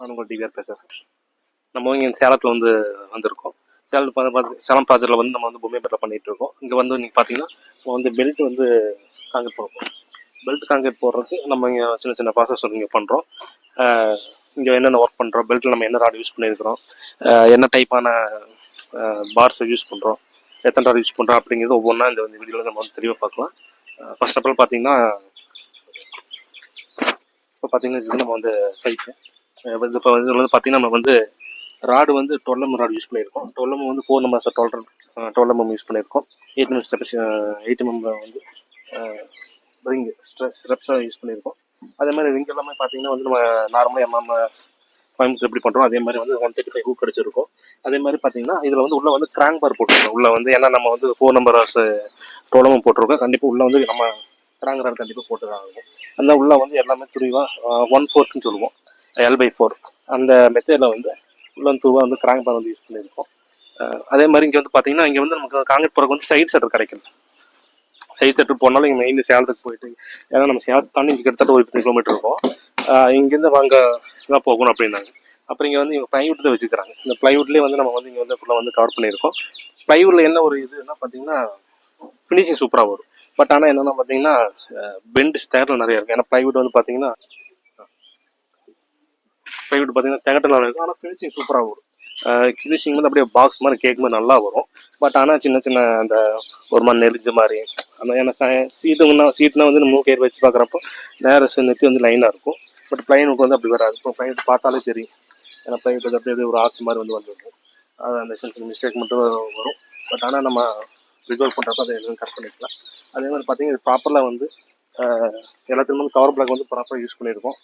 நான் உங்கள் டிவிஆர் பேசுகிறேன். நம்ம இங்கே சேலத்தில் வந்திருக்கோம். சேலம் ப்ராஜெக்டில் நம்ம பொம்மை பேட்டில் பண்ணிகிட்டு இருக்கோம். இங்கே நீங்கள் பார்த்தீங்கன்னா நம்ம பெல்ட் காங்கிரீட் போட போகிறோம். பெல்ட் காங்கிரீட் போடுறதுக்கு நம்ம இங்கே சின்ன சின்ன ப்ராசஸ் இங்கே பண்ணுறோம். இங்கே என்னென்ன ஒர்க் பண்ணுறோம், பெல்ட்டில் நம்ம என்ன ராட் யூஸ் பண்ணியிருக்கிறோம், என்ன டைப்பான பார்ஸை யூஸ் பண்ணுறோம், எத்தனை ராட் யூஸ் பண்ணுறோம் அப்படிங்கிறது ஒவ்வொன்றா இந்த வீடியோவில் நம்ம தெளிவாக பார்க்கலாம். ஃபர்ஸ்ட் ஆஃப் ஆல் பார்த்தீங்கன்னா இது நம்ம சைட்டு இப்போ பார்த்தீங்கன்னா நம்ம ராடு 12 mm ராடு யூஸ் பண்ணியிருக்கோம். 12 mm 4 numbers 12 mm யூஸ் பண்ணியிருக்கோம். 8 mm ஸ்டெப்ஸ் 8 mm ரிங் ஸ்டெப்ஸாக யூஸ் பண்ணியிருக்கோம். அதே மாதிரி ரிங் எல்லாமே பார்த்தீங்கன்னா நம்ம நார்மலாக கோயம்புத்தூர் எப்படி பண்ணுறோம் அதே மாதிரி 135 ஹூக் அடிச்சிருக்கோம். அதே மாதிரி பார்த்தீங்கன்னா இதில் உள்ள கிராங்க் பார் போட்டிருக்கோம். உள்ள ஏன்னா நம்ம 4 numbers 12 mm போட்டிருக்கோம். கண்டிப்பாக உள்ள நம்ம கிராங்க் ராடு கண்டிப்பாக போட்டு தான் ஆகும். அந்த உள்ள எல்லாமே துணிவாக 1/4 சொல்லுவோம், L/4 அந்த மெத்தேடில் உள்ள துருவா கிராங்க் பார் யூஸ் பண்ணியிருக்கோம். அதே மாதிரி இங்கே பார்த்தீங்கன்னா இங்கே நமக்கு காங்கிரீட் போகிறக்கு சைட் செட்டர் கிடைக்குது. சைட் செட்டர் போனாலும் இங்கே மெயின் சேலத்துக்கு போயிட்டு, ஏன்னா நம்ம சேலத்து தாண்டி இங்கே கிட்டத்தட்ட ஒரு 10 கிலோமீட்டர் இருக்கும். இங்கேருந்து வாங்க தான் போகணும் அப்படின்னாங்க. அப்புறம் இங்கே இவங்க ப்ளைவுட் தான் வச்சுக்கிறாங்க. இந்த ப்ளைவுட்லேயே நம்ம இங்கே ஃபுல்லாக கவர் பண்ணியிருக்கோம். ப்ளைவுட்டில் என்ன ஒரு இதுன்னா பார்த்தீங்கன்னா ஃபினிஷிங் சூப்பராக வரும். பட் ஆனால் என்னென்னா பார்த்தீங்கன்னா பெண்ட் தேட்டல் நிறையா இருக்கும். ஏன்னா ப்ளைவுட் பார்த்தீங்கன்னா தேட்டல் நிறையா இருக்கும். ஆனால் ஃபினிஷிங் சூப்பராக வரும். ஃபினிஷிங் அப்படியே பாக்ஸ் மாதிரி கேக் மாதிரி நல்லா வரும். பட் ஆனால் சின்ன சின்ன அந்த ஒரு மாதிரி நெரிஞ்ச மாதிரி அந்த ஏன்னா சீட்டுனா நம்ம கேர் வச்சு பார்க்குறப்போ நேரம் நெத்தி லைனாக இருக்கும். பட் ப்ளைனுக்கு அப்படி வராது. இப்போ ப்ளைன் பார்த்தாலே தெரியும். ஏன்னா ப்ளைன் அப்படியே ஒரு ஆர்ச் மாதிரி வந்துருக்கும். அது அந்த சின்ன சின்ன மிஸ்டேக் மட்டும் வரும். பட் ஆனால் நம்ம ரிசல்வ் பண்ணுறப்ப அதை எதுவும் கரெக்ட் பண்ணிக்கலாம். அதே மாதிரி பார்த்தீங்கன்னா இது ப்ராப்பராக எல்லாத்துலேயும் கவர் பிளாக் ப்ராப்பராக யூஸ் பண்ணியிருக்கோம்.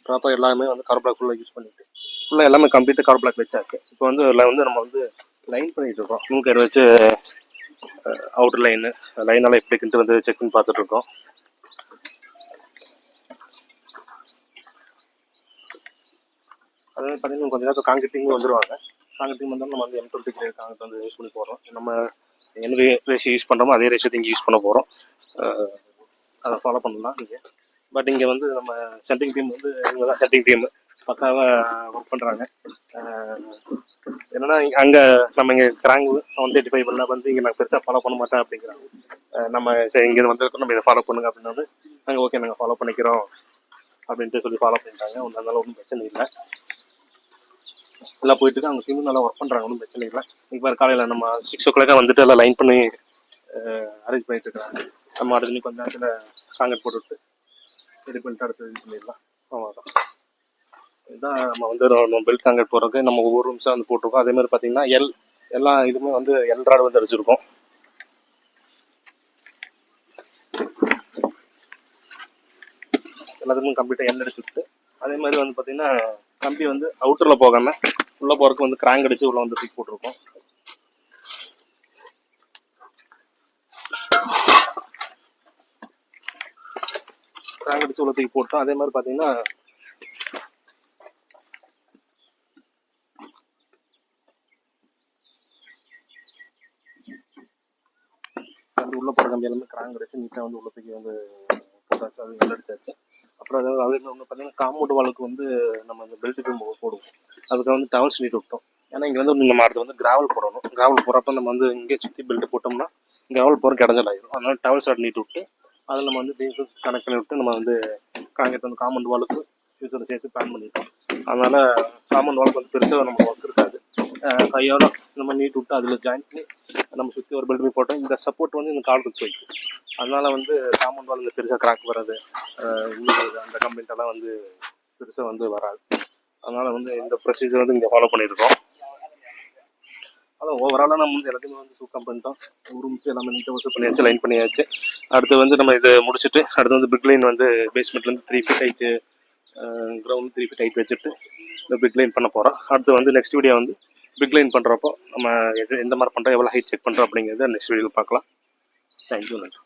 ப்ராப்பராக எல்லாமே கவர் பிளாக் ஃபுல்லாக யூஸ் பண்ணிட்டு ஃபுல்லாக எல்லாமே கம்ப்ளீட்டாக கவர் பிளாக் வச்சாச்சு. இப்போ நம்ம லைன் பண்ணிகிட்டு இருக்கோம். நூக்கர் வச்சு அவுட்டர் லைனால் எப்படின்ட்டு செக் பண்ணி பார்த்துட்டு இருக்கோம். அதே மாதிரி பார்த்தீங்கன்னா கொஞ்சம் நேரத்தில் காங்கிரீட்டிங் வந்துடுவாங்க. காங்கிரீட்டிங் வந்தாலும் நம்ம M20 கிரேட் காங்கிரீட் யூஸ் பண்ணி போகிறோம். நம்ம என்ன ரேஷியோ யூஸ் பண்ணுறோமோ அதே ரேஷியோ இங்கே யூஸ் பண்ண போகிறோம். அதை ஃபாலோ பண்ணலாம் நீங்கள். பட் இங்கே நம்ம சென்டிங் டீம் இவங்க தான் சென்டிங் டீம் பக்காவாக ஒர்க் பண்ணுறாங்க. என்னென்னா அங்கே நம்ம இங்கே கிராங்க் 135 இங்கே நான் பெருசாக ஃபாலோ பண்ண மாட்டேன் அப்படிங்கிறாங்க. நம்ம சரி இங்கே வந்திருக்கோம், நம்ம இதை ஃபாலோ பண்ணுங்க அப்படின்னா நாங்கள் ஓகே நாங்கள் ஃபாலோ பண்ணிக்கிறோம் அப்படின்ட்டு சொல்லி ஃபாலோ பண்ணிட்டாங்க. அதனால ஒன்றும் பிரச்சனை இல்லை. எல்லாம் போயிட்டு அவங்க டீமும் நல்லா ஒர்க் பண்ணுறாங்க, ஒன்றும் பிரச்சனை இல்லை. இப்போ காலையில் நம்ம 6 o'clock எல்லாம் லைன் பண்ணி அரேஞ்ச் பண்ணிட்டு இருக்கிறாங்க. நம்ம அடுத்து கொஞ்சம் நேரத்தில் காங்கிரீட் போட்டுவிட்டு ரெடி பண்ணிட்டு அடுத்து இது பண்ணிடலாம். அவ்வளோதான். இதுதான் நம்ம பெல்ட் காங்கிரீட் போடுறதுக்கு நம்ம ஒவ்வொரு ரூம்ஸாக போட்டிருக்கோம். அதே மாதிரி பார்த்தீங்கன்னா எல்லா இதுவுமே எல் ராடு அடிச்சிருக்கோம். எல்லாத்துக்கும் கம்ப்ளீட்டாக எல் அடிச்சு விட்டு அதே மாதிரி பார்த்தீங்கன்னா கம்பி அவுட்டரில் போகாமல் உள்ளே போகிறதுக்கு கிராங்க் அடித்து உள்ள தூக்கி போட்டிருக்கோம். கிராங்க் அடித்து உள்ள தூக்கி போட்டோம். அதே மாதிரி பார்த்தீங்கன்னா கம்பி உள்ளே போகிற கம்பி எல்லாமே கிராங்க் அடிச்சு நீட்டாக உள்ள தூக்கி போட்டாச்சு. அது எல் அடிச்சாச்சு. அப்புறம் அது பார்த்தீங்கன்னா காம்பவுண்ட் வாளுக்கு நம்ம அந்த பெல்ட் பீம் போடுவோம். அதுக்கு டவல்ஸ் நீட் விட்டோம். ஏன்னா இங்கே நம்ம அடுத்து கிராவல் போடணும். கிராவல் போகிறப்ப நம்ம இங்கே சுற்றி பெல்ட் போட்டோம்னா கிராவல் போகிறக்கு இடைஞ்சல் ஆகிடும். அதனால டவல்ஸ் ராட் நீட் விட்டு அதில் நம்ம பீம் கனெக்ட் பண்ணி விட்டு நம்ம காங்கிரீட் காம்பவுண்ட் வாளுக்கு ஃபியூச்சரில் சேர்த்து பிளான் பண்ணிட்டோம். அதனால் காம்பவுண்ட் வாளுக்கு பெருசாக நம்ம ஒர்க் இருக்காது. கையோட நம்ம நீட் விட்டு அதில் ஜாயின் பண்ணி நம்ம சுற்றி ஒரு பெல்ட் பீம் போட்டோம். இந்த சப்போர்ட் இந்த காலுக்கு போயிடும். அதனால காம்பவுண்ட் வால் பெருசாக கிராக் வராது, அந்த கம்ப்ளைண்ட்டெல்லாம் பெருசாக வராது. அதனால் இந்த ப்ரொசீஜர் இங்கே ஃபாலோ பண்ணியிருக்கோம். அதான் ஓவராலாக நம்ம எல்லாத்தையுமே சூக்கம் பண்ணிட்டோம். ரூம்ஸ் எல்லாமே நீட்டாக ஒர்க் பண்ணியாச்சு, லைன் பண்ணியாச்சு. அடுத்து நம்ம இதை முடிச்சுட்டு அடுத்து பிக் லைன் பேஸ்மெண்ட்லேருந்து 3 feet height, ground 3 feet height வச்சுட்டு இந்த பிக் லைன் பண்ண போகிறோம். அடுத்து நெக்ஸ்ட் வீடியோ பிக் லைன் பண்ணுறப்போ நம்ம எந்த மாதிரி பண்ணுறோம், எவ்வளோ ஹைட் செக் பண்ணுறோம் அப்படிங்கிறத நெக்ஸ்ட் வீடியோவில் பார்க்கலாம். தேங்க்யூ, நன்றி.